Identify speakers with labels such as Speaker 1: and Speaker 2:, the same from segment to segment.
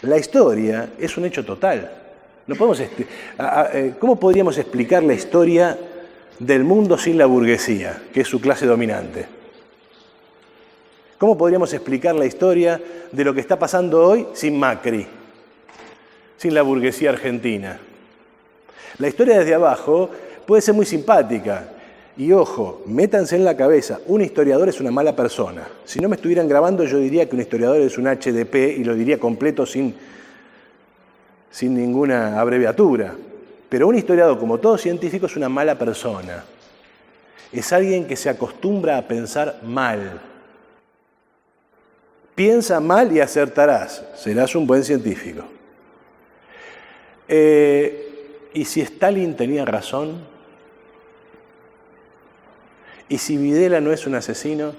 Speaker 1: La historia es un hecho total. No podemos ¿cómo podríamos explicar la historia del mundo sin la burguesía, que es su clase dominante? ¿Cómo podríamos explicar la historia de lo que está pasando hoy sin Macri, sin la burguesía argentina? La historia desde abajo puede ser muy simpática. Y ojo, métanse en la cabeza, un historiador es una mala persona. Si no me estuvieran grabando, yo diría que un historiador es un HDP y lo diría completo sin ninguna abreviatura. Pero un historiador, como todo científico, es una mala persona. Es alguien que se acostumbra a pensar mal. Piensa mal y acertarás. Serás un buen científico. ¿Y si Stalin tenía razón? ¿Y si Videla no es un asesino?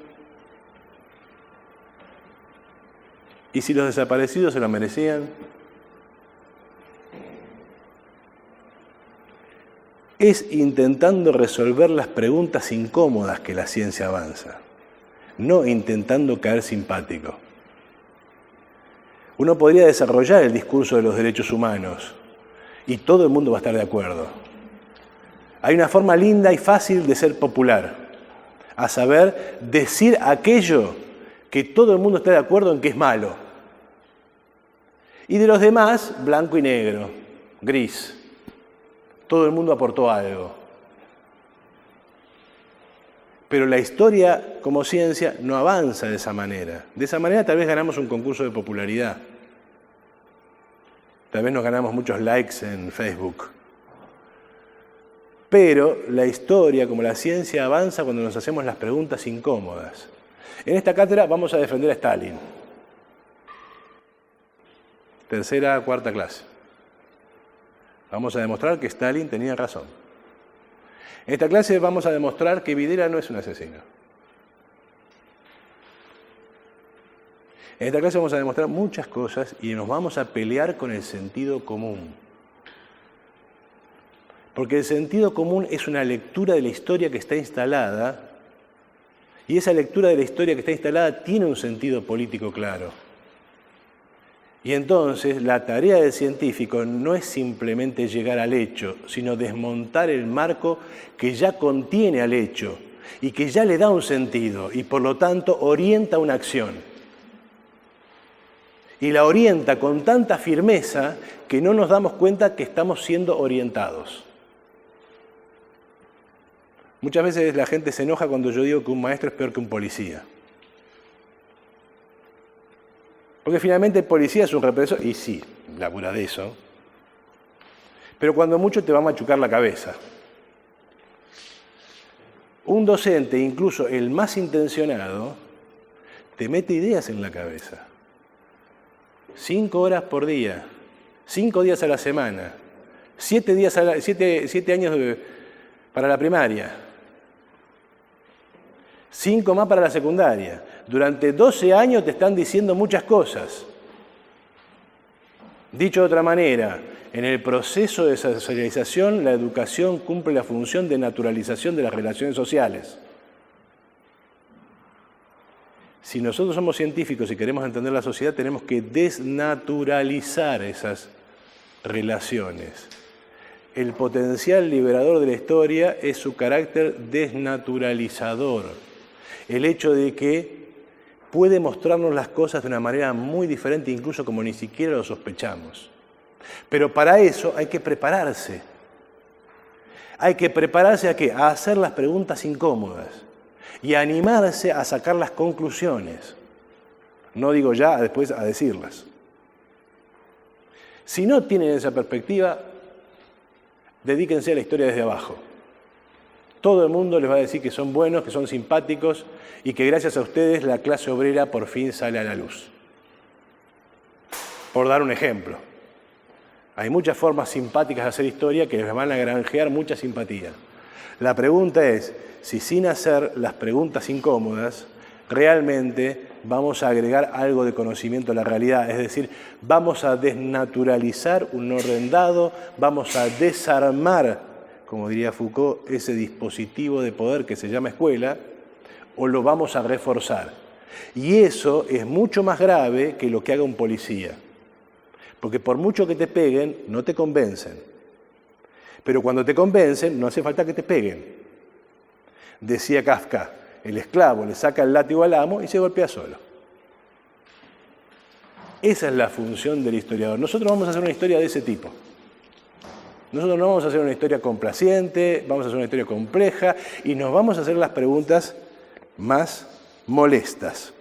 Speaker 1: ¿Y si los desaparecidos se lo merecían? Es intentando resolver las preguntas incómodas que la ciencia avanza, no intentando caer simpático. Uno podría desarrollar el discurso de los derechos humanos y todo el mundo va a estar de acuerdo. Hay una forma linda y fácil de ser popular, a saber, decir aquello que todo el mundo está de acuerdo en que es malo. Y de los demás, blanco y negro, gris. Todo el mundo aportó algo. Pero la historia como ciencia no avanza de esa manera. De esa manera tal vez ganamos un concurso de popularidad. Tal vez nos ganamos muchos likes en Facebook. Pero la historia, como la ciencia, avanza cuando nos hacemos las preguntas incómodas. En esta cátedra vamos a defender a Stalin. Tercera, cuarta clase. Vamos a demostrar que Stalin tenía razón. En esta clase vamos a demostrar que Videla no es un asesino. En esta clase vamos a demostrar muchas cosas y nos vamos a pelear con el sentido común. Porque el sentido común es una lectura de la historia que está instalada, y esa lectura de la historia que está instalada tiene un sentido político claro. Y entonces la tarea del científico no es simplemente llegar al hecho, sino desmontar el marco que ya contiene al hecho y que ya le da un sentido y por lo tanto orienta una acción. Y la orienta con tanta firmeza que no nos damos cuenta que estamos siendo orientados. Muchas veces la gente se enoja cuando yo digo que un maestro es peor que un policía. Porque finalmente el policía es un represor, y sí, labura de eso, pero cuando mucho te va a machucar la cabeza. Un docente, incluso el más intencionado, te mete ideas en la cabeza. 5 horas por día, 5 días a la semana, 7 años para la primaria, 5 más para la secundaria. Durante 12 años te están diciendo muchas cosas. Dicho de otra manera, en el proceso de socialización, la educación cumple la función de naturalización de las relaciones sociales. Si nosotros somos científicos y queremos entender la sociedad, tenemos que desnaturalizar esas relaciones. El potencial liberador de la historia es su carácter desnaturalizador. El hecho de que puede mostrarnos las cosas de una manera muy diferente, incluso como ni siquiera lo sospechamos. Pero para eso hay que prepararse. Hay que prepararse ¿a qué? A hacer las preguntas incómodas y a animarse a sacar las conclusiones. No digo ya después a decirlas. Si no tienen esa perspectiva, dedíquense a la historia desde abajo. Todo el mundo les va a decir que son buenos, que son simpáticos y que gracias a ustedes la clase obrera por fin sale a la luz. Por dar un ejemplo. Hay muchas formas simpáticas de hacer historia que les van a granjear mucha simpatía. La pregunta es si sin hacer las preguntas incómodas, realmente vamos a agregar algo de conocimiento a la realidad. Es decir, vamos a desnaturalizar un orden dado, vamos a desarmar, como diría Foucault, ese dispositivo de poder que se llama escuela, o lo vamos a reforzar. Y eso es mucho más grave que lo que haga un policía. Porque por mucho que te peguen, no te convencen. Pero cuando te convencen, no hace falta que te peguen. Decía Kafka, el esclavo le saca el látigo al amo y se golpea solo. Esa es la función del historiador. Nosotros vamos a hacer una historia de ese tipo. Nosotros no vamos a hacer una historia complaciente, vamos a hacer una historia compleja y nos vamos a hacer las preguntas más molestas.